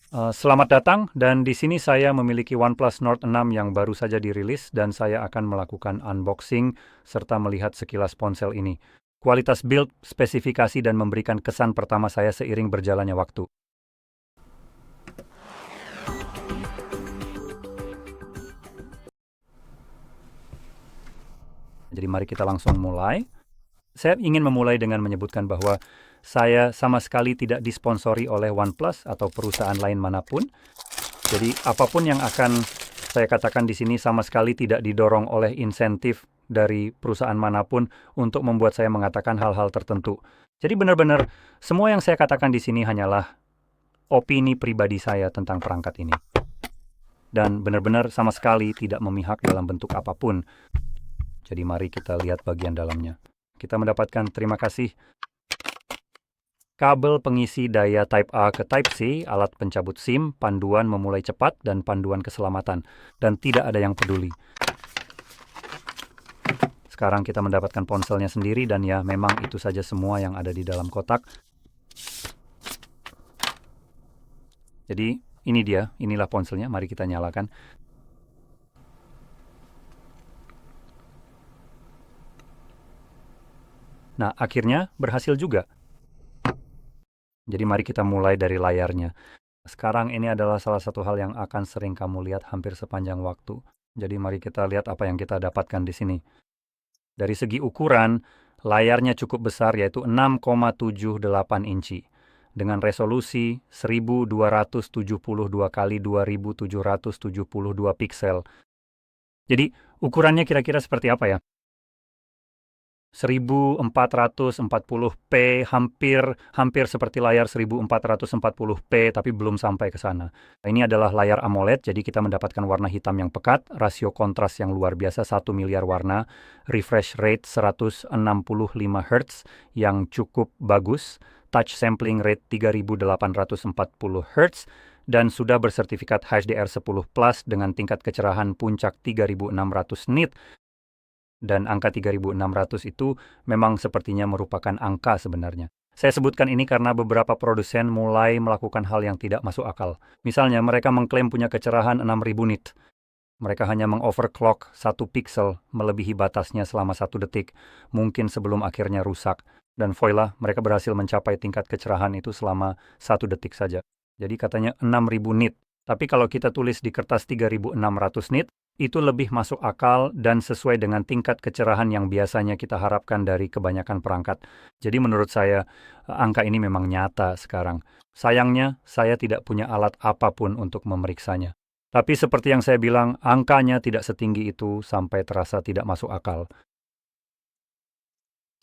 Selamat datang, dan di sini saya memiliki OnePlus Nord 6 yang baru saja dirilis, dan saya akan melakukan unboxing serta melihat sekilas ponsel ini. Kualitas build, spesifikasi, dan memberikan kesan pertama saya seiring berjalannya waktu. Jadi mari kita langsung mulai. Saya ingin memulai dengan menyebutkan bahwa saya sama sekali tidak disponsori oleh OnePlus atau perusahaan lain manapun. Jadi apapun yang akan saya katakan di sini sama sekali tidak didorong oleh insentif dari perusahaan manapun untuk membuat saya mengatakan hal-hal tertentu. Jadi benar-benar semua yang saya katakan di sini hanyalah opini pribadi saya tentang perangkat ini. Dan benar-benar sama sekali tidak memihak dalam bentuk apapun. Jadi mari kita lihat bagian dalamnya. Kita mendapatkan, terima kasih, kabel pengisi daya Type A ke Type C, alat pencabut SIM, panduan memulai cepat, dan panduan keselamatan. Dan tidak ada yang peduli. Sekarang kita mendapatkan ponselnya sendiri, dan ya memang itu saja semua yang ada di dalam kotak. Jadi ini dia, inilah ponselnya, mari kita nyalakan. Nah, akhirnya berhasil juga. Jadi mari kita mulai dari layarnya. Sekarang ini adalah salah satu hal yang akan sering kamu lihat hampir sepanjang waktu. Jadi mari kita lihat apa yang kita dapatkan di sini. Dari segi ukuran, layarnya cukup besar, yaitu 6,78 inci. Dengan resolusi 1272 kali 2772 piksel. Jadi ukurannya kira-kira seperti apa ya? 1440p, hampir seperti layar 1440p, tapi belum sampai ke sana. Ini adalah layar AMOLED, jadi kita mendapatkan warna hitam yang pekat, rasio kontras yang luar biasa 1 miliar warna, refresh rate 165 Hz yang cukup bagus, touch sampling rate 3840 Hz, dan sudah bersertifikat HDR10 Plus dengan tingkat kecerahan puncak 3600 nit. Dan angka 3600 itu memang sepertinya merupakan angka sebenarnya. Saya sebutkan ini karena beberapa produsen mulai melakukan hal yang tidak masuk akal. Misalnya mereka mengklaim punya kecerahan 6000 nit. Mereka hanya mengoverclock 1 piksel melebihi batasnya selama 1 detik, mungkin sebelum akhirnya rusak. Dan voila, mereka berhasil mencapai tingkat kecerahan itu selama 1 detik saja. Jadi katanya 6000 nit. Tapi kalau kita tulis di kertas 3600 nit, itu lebih masuk akal dan sesuai dengan tingkat kecerahan yang biasanya kita harapkan dari kebanyakan perangkat. Jadi menurut saya, angka ini memang nyata sekarang. Sayangnya, saya tidak punya alat apapun untuk memeriksanya. Tapi seperti yang saya bilang, angkanya tidak setinggi itu sampai terasa tidak masuk akal.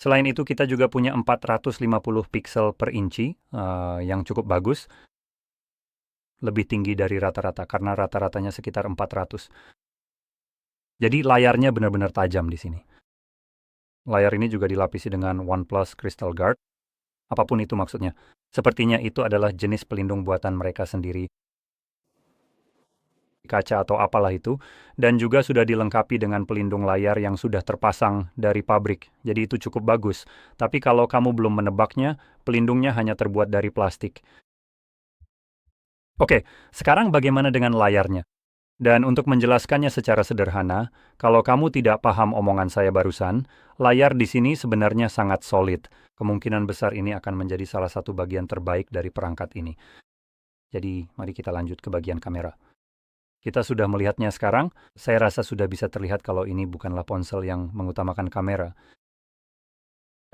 Selain itu, kita juga punya 450 piksel per inci, yang cukup bagus. Lebih tinggi dari rata-rata, karena rata-ratanya sekitar 400. Jadi layarnya benar-benar tajam di sini. Layar ini juga dilapisi dengan OnePlus Crystal Guard. Apapun itu maksudnya. Sepertinya itu adalah jenis pelindung buatan mereka sendiri. Kaca atau apalah itu. Dan juga sudah dilengkapi dengan pelindung layar yang sudah terpasang dari pabrik. Jadi itu cukup bagus. Tapi kalau kamu belum menebaknya, pelindungnya hanya terbuat dari plastik. Oke, sekarang bagaimana dengan layarnya? Dan untuk menjelaskannya secara sederhana, kalau kamu tidak paham omongan saya barusan, layar di sini sebenarnya sangat solid. Kemungkinan besar ini akan menjadi salah satu bagian terbaik dari perangkat ini. Jadi, mari kita lanjut ke bagian kamera. Kita sudah melihatnya sekarang, saya rasa sudah bisa terlihat kalau ini bukanlah ponsel yang mengutamakan kamera.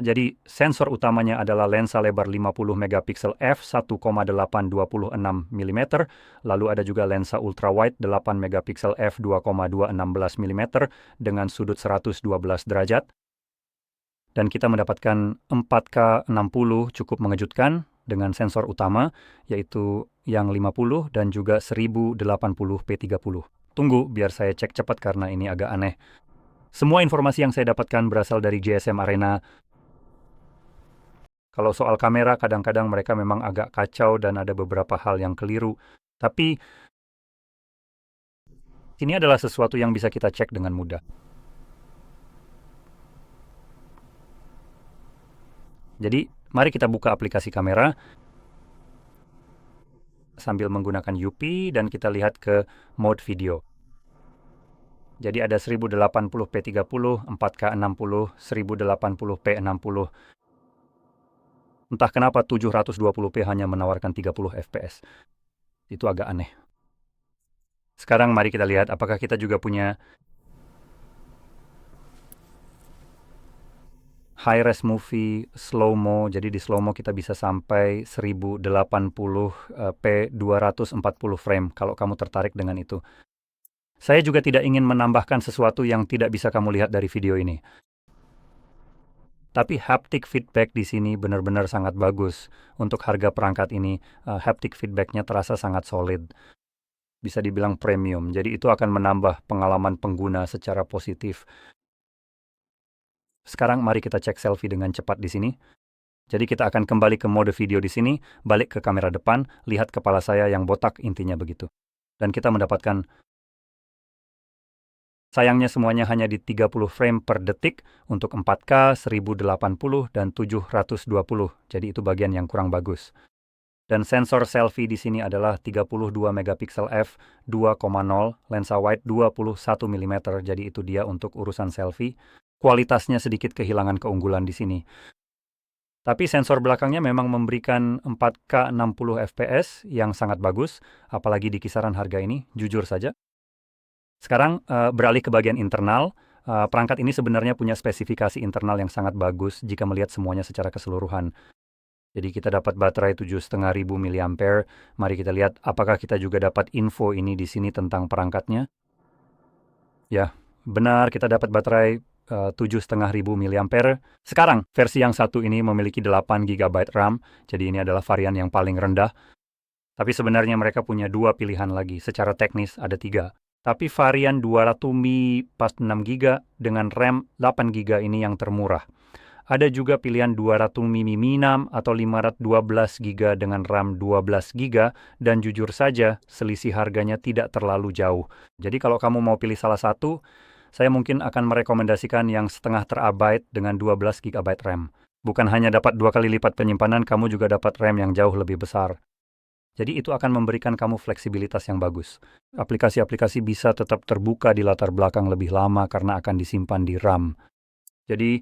Jadi, sensor utamanya adalah lensa lebar 50 megapiksel f1,826 mm, lalu ada juga lensa ultrawide 8 megapiksel f2,216 mm dengan sudut 112 derajat. Dan kita mendapatkan 4K 60 cukup mengejutkan dengan sensor utama, yaitu yang 50 dan juga 1080p30. Tunggu, biar saya cek cepat karena ini agak aneh. Semua informasi yang saya dapatkan berasal dari GSM Arena. Kalau soal kamera, kadang-kadang mereka memang agak kacau dan ada beberapa hal yang keliru. Tapi, ini adalah sesuatu yang bisa kita cek dengan mudah. Jadi, mari kita buka aplikasi kamera. sambil menggunakan UP dan kita lihat ke mode video. Jadi ada 1080p 30, 4K 60, 1080p 60. Entah kenapa 720p hanya menawarkan 30 fps. Itu agak aneh. Sekarang mari kita lihat apakah kita juga punya high-res movie slow-mo. Jadi di slow-mo kita bisa sampai 1080p 240 frame kalau kamu tertarik dengan itu. Saya juga tidak ingin menambahkan sesuatu yang tidak bisa kamu lihat dari video ini. Tapi haptic feedback di sini benar-benar sangat bagus. Untuk harga perangkat ini, haptic feedback-nya terasa sangat solid. Bisa dibilang premium. Jadi itu akan menambah pengalaman pengguna secara positif. Sekarang mari kita cek selfie dengan cepat di sini. Jadi kita akan kembali ke mode video di sini, balik ke kamera depan, lihat kepala saya yang botak, intinya begitu. Dan kita mendapatkan, sayangnya semuanya hanya di 30 frame per detik untuk 4K, 1080, dan 720. Jadi itu bagian yang kurang bagus. Dan sensor selfie di sini adalah 32 megapiksel f 2,0, lensa wide 21 mm. Jadi itu dia untuk urusan selfie. Kualitasnya sedikit kehilangan keunggulan di sini. Tapi sensor belakangnya memang memberikan 4K 60 fps yang sangat bagus, apalagi di kisaran harga ini, jujur saja. Sekarang beralih ke bagian internal. Perangkat ini sebenarnya punya spesifikasi internal yang sangat bagus jika melihat semuanya secara keseluruhan. Jadi kita dapat baterai 7.500 mAh. Mari kita lihat apakah kita juga dapat info ini di sini tentang perangkatnya. Ya, benar, kita dapat baterai 7.500 mAh. Sekarang, versi yang satu ini memiliki 8 GB RAM, jadi ini adalah varian yang paling rendah. Tapi sebenarnya mereka punya dua pilihan lagi, secara teknis ada 3. Tapi varian 200 Mi pas 6 GB dengan RAM 8 GB ini yang termurah. Ada juga pilihan 200 Mi Mi 6 atau 512 GB dengan RAM 12 GB, dan jujur saja, selisih harganya tidak terlalu jauh. Jadi kalau kamu mau pilih salah satu, saya mungkin akan merekomendasikan yang setengah terabyte dengan 12 GB RAM. Bukan hanya dapat 2 kali lipat penyimpanan, kamu juga dapat RAM yang jauh lebih besar. Jadi itu akan memberikan kamu fleksibilitas yang bagus. Aplikasi-aplikasi bisa tetap terbuka di latar belakang lebih lama karena akan disimpan di RAM. Jadi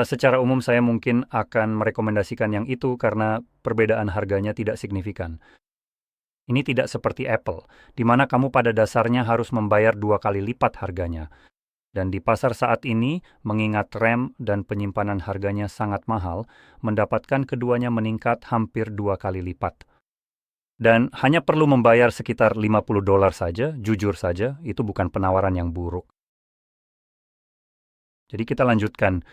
secara umum saya mungkin akan merekomendasikan yang itu karena perbedaan harganya tidak signifikan. Ini tidak seperti Apple, di mana kamu pada dasarnya harus membayar 2 kali lipat harganya. Dan di pasar saat ini, mengingat RAM dan penyimpanan harganya sangat mahal, mendapatkan keduanya meningkat hampir 2 kali lipat. Dan hanya perlu membayar sekitar $50 saja, jujur saja, itu bukan penawaran yang buruk. Jadi kita lanjutkan.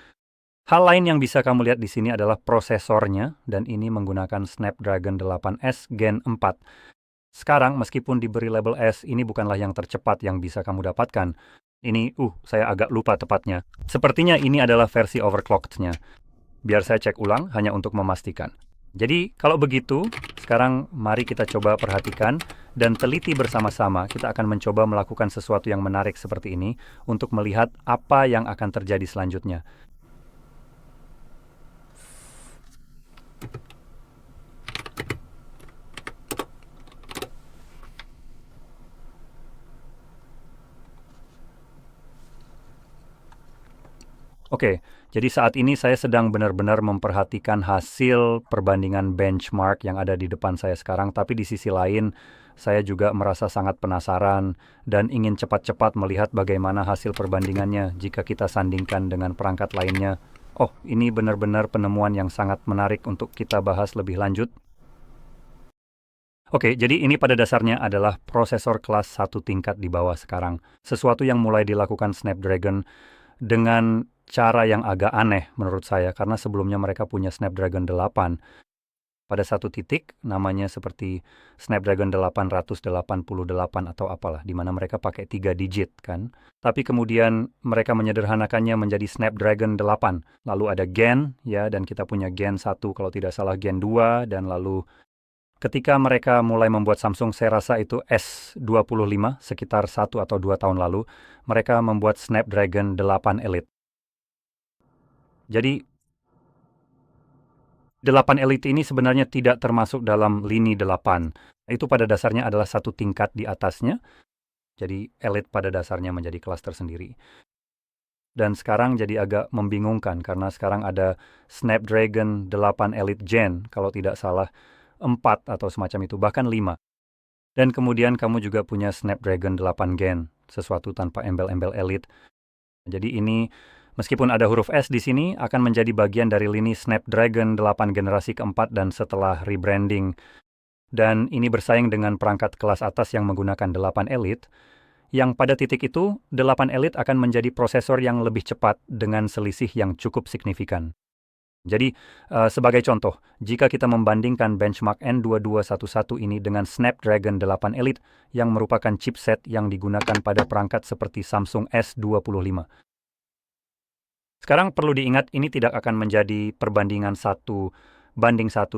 Hal lain yang bisa kamu lihat di sini adalah prosesornya, dan ini menggunakan Snapdragon 8S Gen 4. Sekarang, meskipun diberi label S, ini bukanlah yang tercepat yang bisa kamu dapatkan. Ini, saya agak lupa tepatnya. Sepertinya ini adalah versi overclocked-nya. Biar saya cek ulang, hanya untuk memastikan. Jadi, kalau begitu, sekarang mari kita coba perhatikan dan teliti bersama-sama. Kita akan mencoba melakukan sesuatu yang menarik seperti ini untuk melihat apa yang akan terjadi selanjutnya. Oke, jadi saat ini saya sedang benar-benar memperhatikan hasil perbandingan benchmark yang ada di depan saya sekarang, tapi di sisi lain saya juga merasa sangat penasaran dan ingin cepat-cepat melihat bagaimana hasil perbandingannya jika kita sandingkan dengan perangkat lainnya. Oh, ini benar-benar penemuan yang sangat menarik untuk kita bahas lebih lanjut. Oke, jadi ini pada dasarnya adalah prosesor kelas 1 tingkat di bawah sekarang. Sesuatu yang mulai dilakukan Snapdragon dengan cara yang agak aneh menurut saya, karena sebelumnya mereka punya Snapdragon 8. Pada satu titik, namanya seperti Snapdragon 888 atau apalah, di mana mereka pakai 3 digit kan. Tapi kemudian mereka menyederhanakannya menjadi Snapdragon 8. Lalu ada Gen, ya, dan kita punya Gen 1 kalau tidak salah, Gen 2, dan lalu ketika mereka mulai membuat Samsung, saya rasa itu S25, sekitar 1 atau 2 tahun lalu, mereka membuat Snapdragon 8 Elite. Jadi, 8 Elite ini sebenarnya tidak termasuk dalam lini 8. Itu pada dasarnya adalah satu tingkat di atasnya. Jadi Elite pada dasarnya menjadi kelas tersendiri. Dan sekarang jadi agak membingungkan karena sekarang ada Snapdragon 8 Elite Gen, kalau tidak salah 4 atau semacam itu, bahkan 5. Dan kemudian kamu juga punya Snapdragon 8 Gen, sesuatu tanpa embel-embel Elite. Jadi ini, meskipun ada huruf S di sini, akan menjadi bagian dari lini Snapdragon 8 generasi keempat dan setelah rebranding. Dan ini bersaing dengan perangkat kelas atas yang menggunakan 8 Elite, yang pada titik itu, 8 Elite akan menjadi prosesor yang lebih cepat dengan selisih yang cukup signifikan. Jadi, sebagai contoh, jika kita membandingkan benchmark N2211 ini dengan Snapdragon 8 Elite yang merupakan chipset yang digunakan pada perangkat seperti Samsung S25. Sekarang perlu diingat ini tidak akan menjadi perbandingan 1:1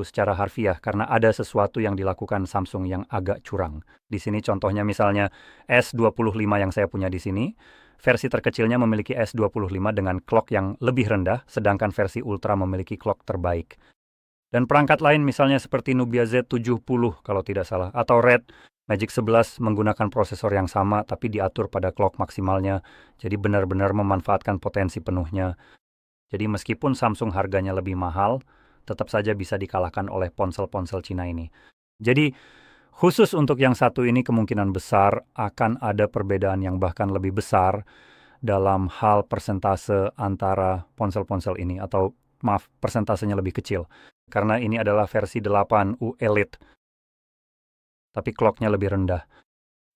secara harfiah karena ada sesuatu yang dilakukan Samsung yang agak curang. Di sini contohnya misalnya S25 yang saya punya di sini. Versi terkecilnya memiliki S25 dengan clock yang lebih rendah, sedangkan versi Ultra memiliki clock terbaik. Dan perangkat lain misalnya seperti Nubia Z70 kalau tidak salah, atau Red Magic 11 menggunakan prosesor yang sama tapi diatur pada clock maksimalnya, jadi benar-benar memanfaatkan potensi penuhnya. Jadi meskipun Samsung harganya lebih mahal, tetap saja bisa dikalahkan oleh ponsel-ponsel Cina ini. Jadi khusus untuk yang satu ini kemungkinan besar akan ada perbedaan yang bahkan lebih besar dalam hal persentase antara ponsel-ponsel ini, atau maaf, persentasenya lebih kecil. Karena ini adalah versi 8U Elite, tapi clocknya lebih rendah.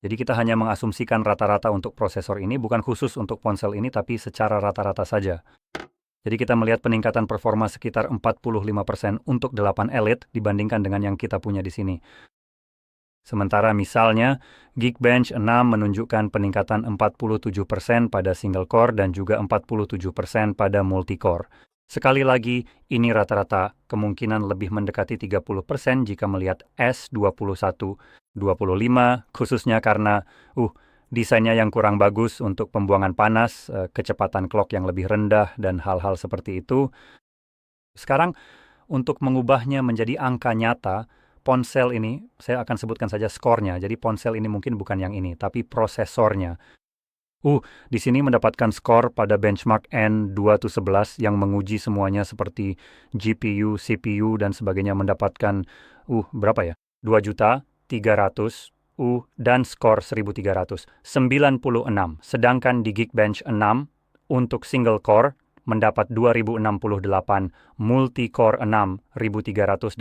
Jadi kita hanya mengasumsikan rata-rata untuk prosesor ini, bukan khusus untuk ponsel ini, tapi secara rata-rata saja. Jadi kita melihat peningkatan performa sekitar 45% untuk 8 Elite dibandingkan dengan yang kita punya di sini. Sementara misalnya, Geekbench 6 menunjukkan peningkatan 47% pada single core dan juga 47% pada multi-core. Sekali lagi, ini rata-rata kemungkinan lebih mendekati 30% jika melihat S21, 25, khususnya karena desainnya yang kurang bagus untuk pembuangan panas, kecepatan clock yang lebih rendah, dan hal-hal seperti itu. Sekarang, untuk mengubahnya menjadi angka nyata, ponsel ini, saya akan sebutkan saja skornya. Jadi ponsel ini mungkin bukan yang ini, tapi prosesornya. Di sini mendapatkan skor pada benchmark N211 yang menguji semuanya seperti GPU, CPU, dan sebagainya mendapatkan, berapa ya? 2.300.000, dan skor 1.300, 96. Sedangkan di Geekbench 6, untuk single core, mendapat 2068, multi-core 6, 1385,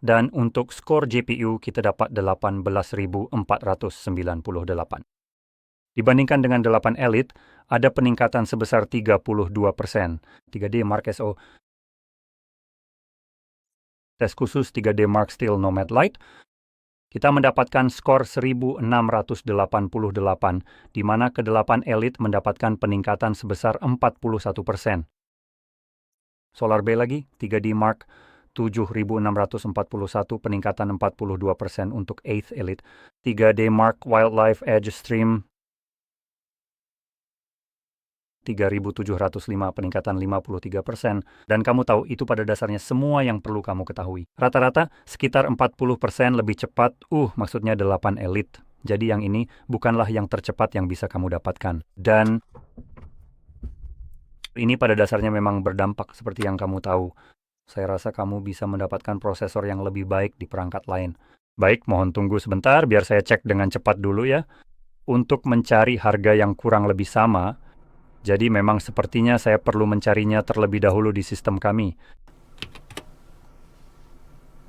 dan untuk skor GPU kita dapat 18.498. Dibandingkan dengan 8 Elite, ada peningkatan sebesar 32%. 3D Mark SO tes khusus 3D Mark Steel Nomad Lite, kita mendapatkan skor 1688, di mana ke-8 Elite mendapatkan peningkatan sebesar 41%. Solar Bay lagi, 3D Mark 7641, peningkatan 42% untuk 8th Elite. 3D Mark Wildlife Edge Stream 3705, peningkatan 53%. Dan kamu tahu, itu pada dasarnya semua yang perlu kamu ketahui. Rata-rata sekitar 40% lebih cepat, maksudnya 8 Elite. Jadi yang ini bukanlah yang tercepat yang bisa kamu dapatkan. Dan ini pada dasarnya memang berdampak seperti yang kamu tahu. Saya rasa kamu bisa mendapatkan prosesor yang lebih baik di perangkat lain. Baik, mohon tunggu sebentar biar saya cek dengan cepat dulu ya. Untuk mencari harga yang kurang lebih sama, jadi memang sepertinya saya perlu mencarinya terlebih dahulu di sistem kami.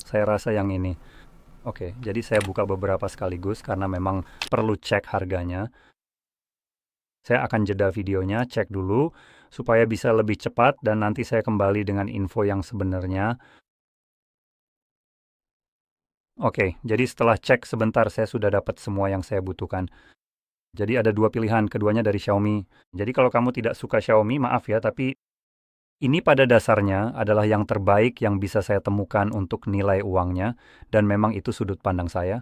Saya rasa yang ini. Oke, jadi saya buka beberapa sekaligus karena memang perlu cek harganya. Saya akan jeda videonya, cek dulu, supaya bisa lebih cepat dan nanti saya kembali dengan info yang sebenarnya. Oke, jadi setelah cek sebentar saya sudah dapat semua yang saya butuhkan. Jadi ada dua pilihan, keduanya dari Xiaomi. Jadi kalau kamu tidak suka Xiaomi, maaf ya, tapi ini pada dasarnya adalah yang terbaik yang bisa saya temukan untuk nilai uangnya, dan memang itu sudut pandang saya.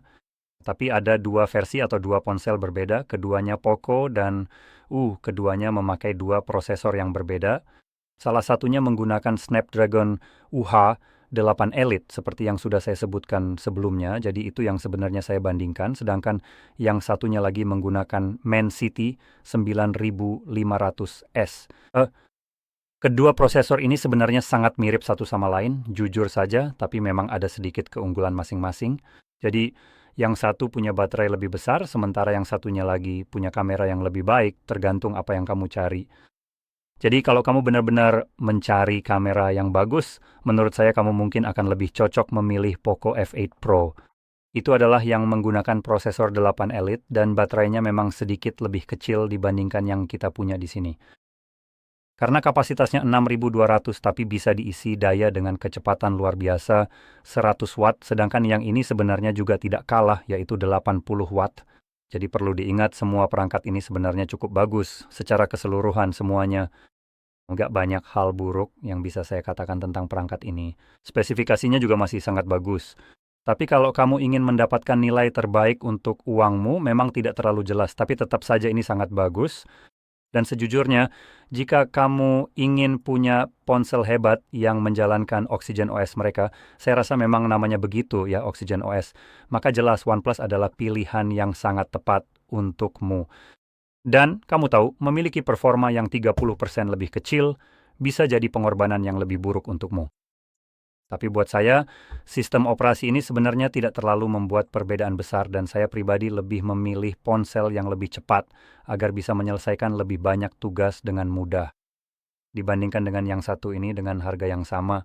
Tapi ada dua versi atau dua ponsel berbeda, keduanya Poco dan keduanya memakai dua prosesor yang berbeda. Salah satunya menggunakan Snapdragon UH8 Elite seperti yang sudah saya sebutkan sebelumnya. Jadi itu yang sebenarnya saya bandingkan. Sedangkan yang satunya lagi menggunakan Dimensity 9500S. Kedua prosesor ini sebenarnya sangat mirip satu sama lain, jujur saja, tapi memang ada sedikit keunggulan masing-masing. Jadi, yang satu punya baterai lebih besar, sementara yang satunya lagi punya kamera yang lebih baik, tergantung apa yang kamu cari. Jadi, kalau kamu benar-benar mencari kamera yang bagus, menurut saya kamu mungkin akan lebih cocok memilih Poco F8 Pro. Itu adalah yang menggunakan prosesor 8 Elite dan baterainya memang sedikit lebih kecil dibandingkan yang kita punya di sini. Karena kapasitasnya 6200 tapi bisa diisi daya dengan kecepatan luar biasa 100 watt, sedangkan yang ini sebenarnya juga tidak kalah yaitu 80 watt. Jadi perlu diingat semua perangkat ini sebenarnya cukup bagus secara keseluruhan semuanya. Nggak banyak hal buruk yang bisa saya katakan tentang perangkat ini. Spesifikasinya juga masih sangat bagus. Tapi kalau kamu ingin mendapatkan nilai terbaik untuk uangmu, memang tidak terlalu jelas, tapi tetap saja ini sangat bagus. Dan sejujurnya, jika kamu ingin punya ponsel hebat yang menjalankan Oxygen OS mereka, saya rasa memang namanya begitu ya, Oxygen OS, maka jelas OnePlus adalah pilihan yang sangat tepat untukmu. Dan kamu tahu, memiliki performa yang 30% lebih kecil bisa jadi pengorbanan yang lebih buruk untukmu. Tapi buat saya, sistem operasi ini sebenarnya tidak terlalu membuat perbedaan besar dan saya pribadi lebih memilih ponsel yang lebih cepat agar bisa menyelesaikan lebih banyak tugas dengan mudah. Dibandingkan dengan yang satu ini dengan harga yang sama.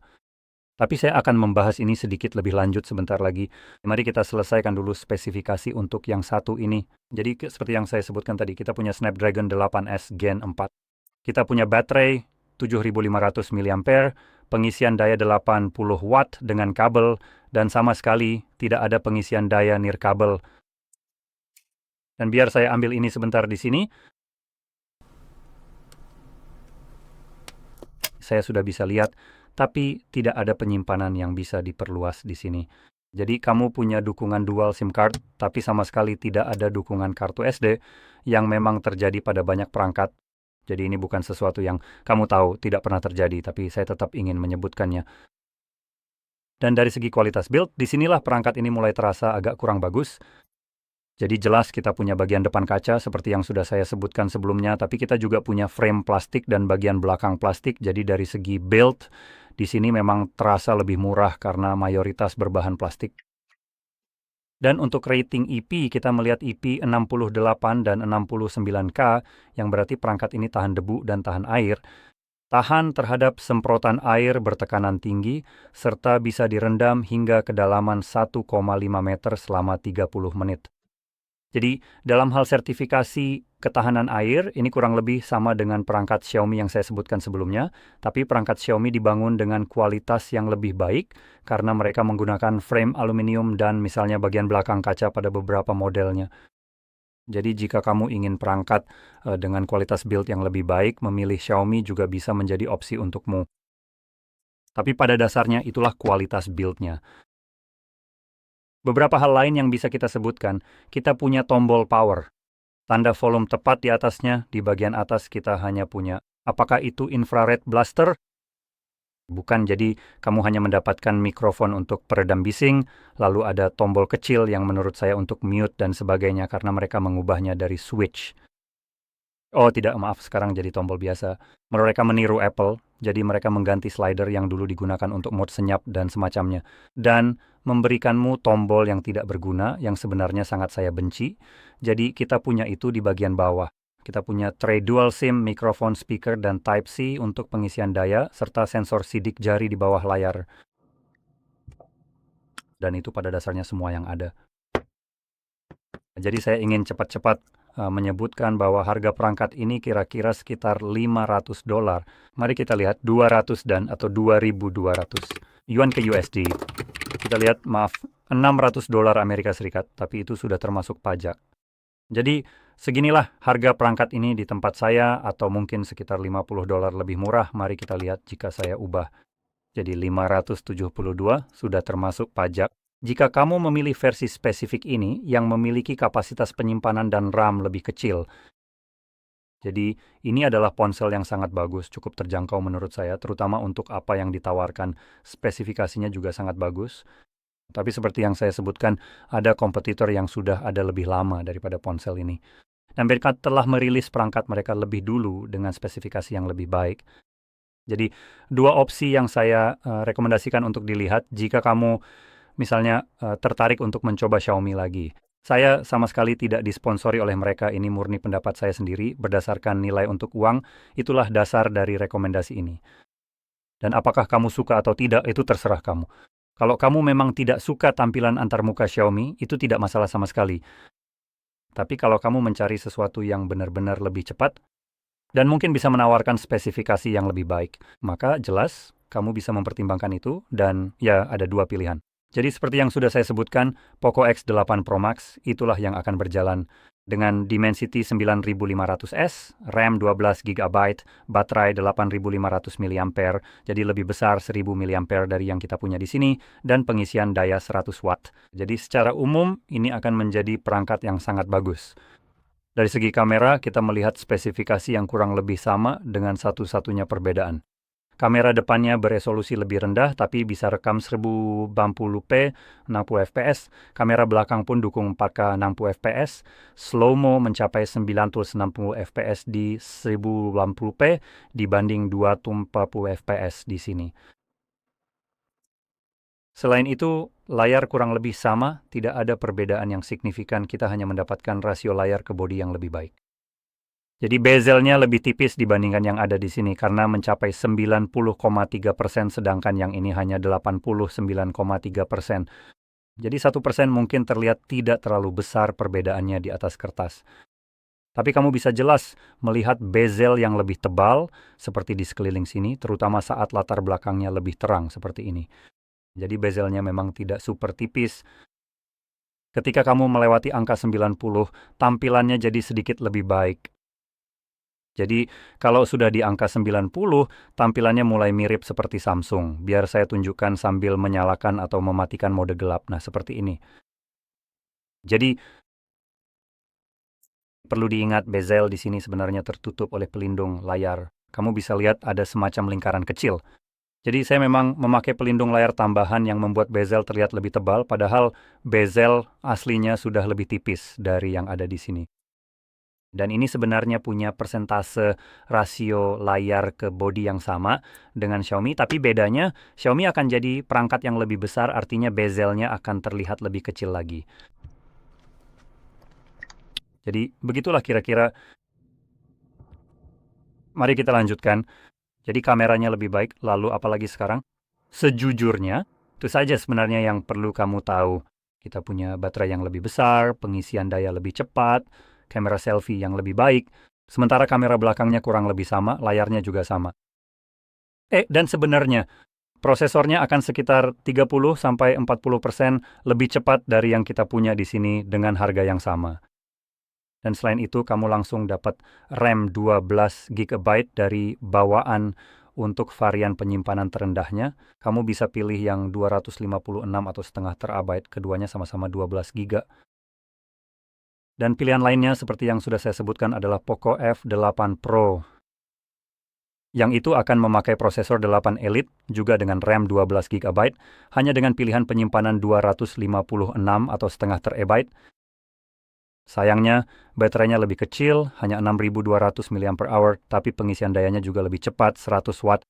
Tapi saya akan membahas ini sedikit lebih lanjut sebentar lagi. Mari kita selesaikan dulu spesifikasi untuk yang satu ini. Jadi seperti yang saya sebutkan tadi, kita punya Snapdragon 8S Gen 4. Kita punya baterai 7500 mAh, pengisian daya 80 watt dengan kabel, dan sama sekali tidak ada pengisian daya nirkabel. Dan biar saya ambil ini sebentar di sini. Saya sudah bisa lihat, tapi tidak ada penyimpanan yang bisa diperluas di sini. Jadi kamu punya dukungan dual SIM card, tapi sama sekali tidak ada dukungan kartu SD yang memang terjadi pada banyak perangkat. Jadi ini bukan sesuatu yang kamu tahu tidak pernah terjadi, tapi saya tetap ingin menyebutkannya. Dan dari segi kualitas build, disinilah perangkat ini mulai terasa agak kurang bagus. Jadi jelas kita punya bagian depan kaca seperti yang sudah saya sebutkan sebelumnya, tapi kita juga punya frame plastik dan bagian belakang plastik. Jadi dari segi build, di sini memang terasa lebih murah karena mayoritas berbahan plastik. Dan untuk rating IP, kita melihat IP 68 dan 69K, yang berarti perangkat ini tahan debu dan tahan air, tahan terhadap semprotan air bertekanan tinggi, serta bisa direndam hingga kedalaman 1,5 meter selama 30 menit. Jadi, dalam hal sertifikasi ketahanan air, ini kurang lebih sama dengan perangkat Xiaomi yang saya sebutkan sebelumnya, tapi perangkat Xiaomi dibangun dengan kualitas yang lebih baik karena mereka menggunakan frame aluminium dan misalnya bagian belakang kaca pada beberapa modelnya. Jadi jika kamu ingin perangkat dengan kualitas build yang lebih baik, memilih Xiaomi juga bisa menjadi opsi untukmu. Tapi pada dasarnya itulah kualitas build-nya. Beberapa hal lain yang bisa kita sebutkan, kita punya tombol power. Tanda volume tepat di atasnya, di bagian atas kita hanya punya. Apakah itu infrared blaster? Bukan, jadi kamu hanya mendapatkan mikrofon untuk peredam bising, lalu ada tombol kecil yang menurut saya untuk mute dan sebagainya karena mereka mengubahnya dari switch. Oh tidak, maaf, sekarang jadi tombol biasa. Mereka meniru Apple, jadi mereka mengganti slider yang dulu digunakan untuk mode senyap dan semacamnya. Dan memberikanmu tombol yang tidak berguna, yang sebenarnya sangat saya benci. Jadi kita punya itu di bagian bawah. Kita punya tray dual SIM, mikrofon, speaker, dan Type-C untuk pengisian daya, serta sensor sidik jari di bawah layar. Dan itu pada dasarnya semua yang ada. Jadi saya ingin cepat-cepat menyebutkan bahwa harga perangkat ini kira-kira sekitar $500. Mari kita lihat 200 dan atau 2.200 yuan ke USD. Kita lihat, maaf, $600 Amerika Serikat, tapi itu sudah termasuk pajak. Jadi seginilah harga perangkat ini di tempat saya, atau mungkin sekitar $50 lebih murah. Mari kita lihat jika saya ubah. Jadi 572 sudah termasuk pajak. Jika kamu memilih versi spesifik ini yang memiliki kapasitas penyimpanan dan RAM lebih kecil, Jadi ini adalah ponsel yang sangat bagus, cukup terjangkau menurut saya, terutama untuk apa yang ditawarkan. Spesifikasinya juga sangat bagus. Tapi seperti yang saya sebutkan, ada kompetitor yang sudah ada lebih lama daripada ponsel ini. Dan mereka telah merilis perangkat mereka lebih dulu dengan spesifikasi yang lebih baik. Jadi dua opsi yang saya rekomendasikan untuk dilihat jika kamu misalnya tertarik untuk mencoba Xiaomi lagi. Saya sama sekali tidak disponsori oleh mereka, ini murni pendapat saya sendiri berdasarkan nilai untuk uang, itulah dasar dari rekomendasi ini. Dan apakah kamu suka atau tidak, itu terserah kamu. Kalau kamu memang tidak suka tampilan antarmuka Xiaomi, itu tidak masalah sama sekali. Tapi kalau kamu mencari sesuatu yang benar-benar lebih cepat, dan mungkin bisa menawarkan spesifikasi yang lebih baik, maka jelas kamu bisa mempertimbangkan itu, dan ya ada dua pilihan. Jadi seperti yang sudah saya sebutkan, Poco X8 Pro Max itulah yang akan berjalan dengan Dimensity 9500S, RAM 12 GB, baterai 8500 mAh, jadi lebih besar 1000 mAh dari yang kita punya di sini, dan pengisian daya 100 Watt. Jadi secara umum ini akan menjadi perangkat yang sangat bagus. Dari segi kamera, kita melihat spesifikasi yang kurang lebih sama dengan satu-satunya perbedaan. Kamera depannya beresolusi lebih rendah, tapi bisa rekam 1080p 60 fps. Kamera belakang pun dukung 4K 60 fps. Slow-mo mencapai 960 fps di 1080p dibanding 240 fps di sini. Selain itu, layar kurang lebih sama, tidak ada perbedaan yang signifikan, kita hanya mendapatkan rasio layar ke bodi yang lebih baik. Jadi bezelnya lebih tipis dibandingkan yang ada di sini karena mencapai 90,3%, sedangkan yang ini hanya 89,3%. Jadi 1% mungkin terlihat tidak terlalu besar perbedaannya di atas kertas. Tapi kamu bisa jelas melihat bezel yang lebih tebal seperti di sekeliling sini, terutama saat latar belakangnya lebih terang seperti ini. Jadi bezelnya memang tidak super tipis. Ketika kamu melewati angka 90, tampilannya jadi sedikit lebih baik. Jadi kalau sudah di angka 90, tampilannya mulai mirip seperti Samsung. Biar saya tunjukkan sambil menyalakan atau mematikan mode gelap. Nah, seperti ini. Jadi perlu diingat bezel di sini sebenarnya tertutup oleh pelindung layar. Kamu bisa lihat ada semacam lingkaran kecil. Jadi saya memang memakai pelindung layar tambahan yang membuat bezel terlihat lebih tebal, padahal bezel aslinya sudah lebih tipis dari yang ada di sini. Dan ini sebenarnya punya persentase rasio layar ke bodi yang sama dengan Xiaomi, tapi bedanya Xiaomi akan jadi perangkat yang lebih besar, artinya bezelnya akan terlihat lebih kecil lagi. Jadi begitulah kira-kira. Mari kita lanjutkan. Jadi kameranya lebih baik, lalu apalagi sekarang? Sejujurnya, itu saja sebenarnya yang perlu kamu tahu. Kita punya baterai yang lebih besar, pengisian daya lebih cepat, kamera selfie yang lebih baik, sementara kamera belakangnya kurang lebih sama, layarnya juga sama. Dan sebenarnya, prosesornya akan sekitar 30-40% lebih cepat dari yang kita punya di sini dengan harga yang sama. Dan selain itu, kamu langsung dapat RAM 12 GB dari bawaan untuk varian penyimpanan terendahnya. Kamu bisa pilih yang 256 atau setengah terabyte, keduanya sama-sama 12 GB. Dan pilihan lainnya seperti yang sudah saya sebutkan adalah Poco F8 Pro. Yang itu akan memakai prosesor 8 Elite, juga dengan RAM 12 GB, hanya dengan pilihan penyimpanan 256 atau setengah terabyte. Sayangnya, baterainya lebih kecil, hanya 6200 mAh, tapi pengisian dayanya juga lebih cepat, 100 Watt.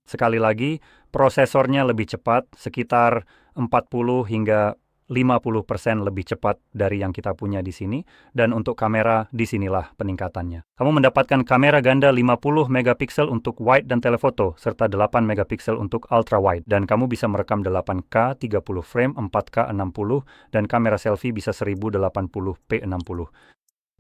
Sekali lagi, prosesornya lebih cepat, sekitar 40 hingga 50% lebih cepat dari yang kita punya di sini, dan untuk kamera, disinilah peningkatannya. Kamu mendapatkan kamera ganda 50 megapiksel untuk wide dan telefoto, serta 8 megapiksel untuk ultra wide, dan kamu bisa merekam 8K 30 frame, 4K 60, dan kamera selfie bisa 1080p 60.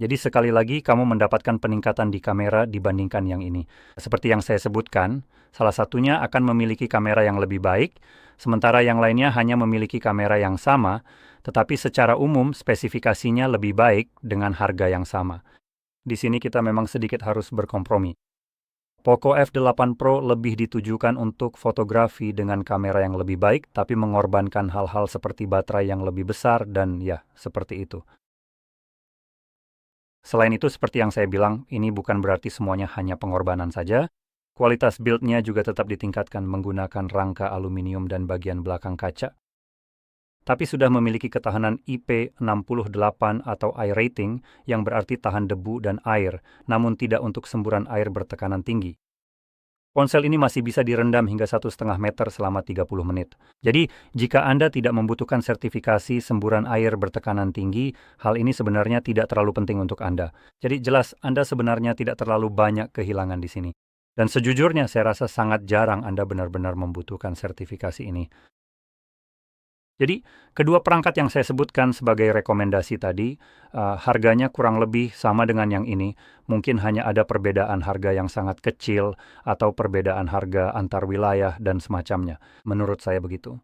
Jadi sekali lagi kamu mendapatkan peningkatan di kamera dibandingkan yang ini. Seperti yang saya sebutkan, salah satunya akan memiliki kamera yang lebih baik, sementara yang lainnya hanya memiliki kamera yang sama, tetapi secara umum spesifikasinya lebih baik dengan harga yang sama. Di sini kita memang sedikit harus berkompromi. Poco F8 Pro lebih ditujukan untuk fotografi dengan kamera yang lebih baik, tapi mengorbankan hal-hal seperti baterai yang lebih besar dan ya, seperti itu. Selain itu, seperti yang saya bilang, ini bukan berarti semuanya hanya pengorbanan saja. Kualitas build-nya juga tetap ditingkatkan menggunakan rangka aluminium dan bagian belakang kaca. Tapi sudah memiliki ketahanan IP68 atau I-rating yang berarti tahan debu dan air, namun tidak untuk semburan air bertekanan tinggi. Ponsel ini masih bisa direndam hingga 1,5 meter selama 30 menit. Jadi, jika Anda tidak membutuhkan sertifikasi semburan air bertekanan tinggi, hal ini sebenarnya tidak terlalu penting untuk Anda. Jadi jelas Anda sebenarnya tidak terlalu banyak kehilangan di sini. Dan sejujurnya saya rasa sangat jarang Anda benar-benar membutuhkan sertifikasi ini. Jadi, kedua perangkat yang saya sebutkan sebagai rekomendasi tadi, harganya kurang lebih sama dengan yang ini. Mungkin hanya ada perbedaan harga yang sangat kecil atau perbedaan harga antar wilayah dan semacamnya. Menurut saya begitu.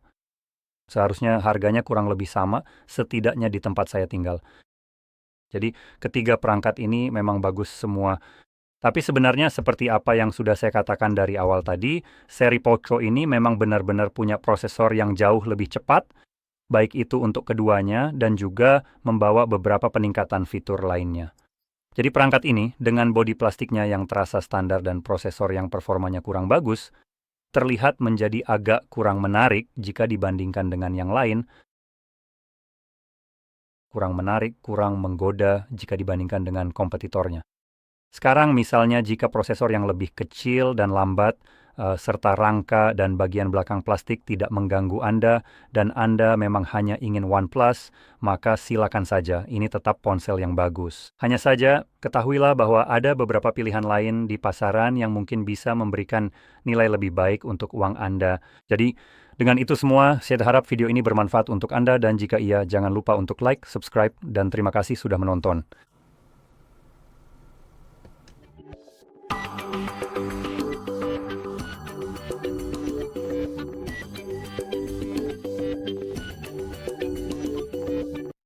Seharusnya harganya kurang lebih sama, setidaknya di tempat saya tinggal. Jadi, ketiga perangkat ini memang bagus semua. Tapi sebenarnya seperti apa yang sudah saya katakan dari awal tadi, seri Poco ini memang benar-benar punya prosesor yang jauh lebih cepat, baik itu untuk keduanya dan juga membawa beberapa peningkatan fitur lainnya. Jadi perangkat ini, dengan bodi plastiknya yang terasa standar dan prosesor yang performanya kurang bagus, terlihat menjadi agak kurang menarik jika dibandingkan dengan yang lain, kurang menggoda jika dibandingkan dengan kompetitornya. Sekarang misalnya jika prosesor yang lebih kecil dan lambat, serta rangka dan bagian belakang plastik tidak mengganggu Anda, dan Anda memang hanya ingin OnePlus, maka silakan saja, ini tetap ponsel yang bagus. Hanya saja, ketahuilah bahwa ada beberapa pilihan lain di pasaran yang mungkin bisa memberikan nilai lebih baik untuk uang Anda. Jadi, dengan itu semua, saya harap video ini bermanfaat untuk Anda, dan jika iya, jangan lupa untuk like, subscribe, dan terima kasih sudah menonton.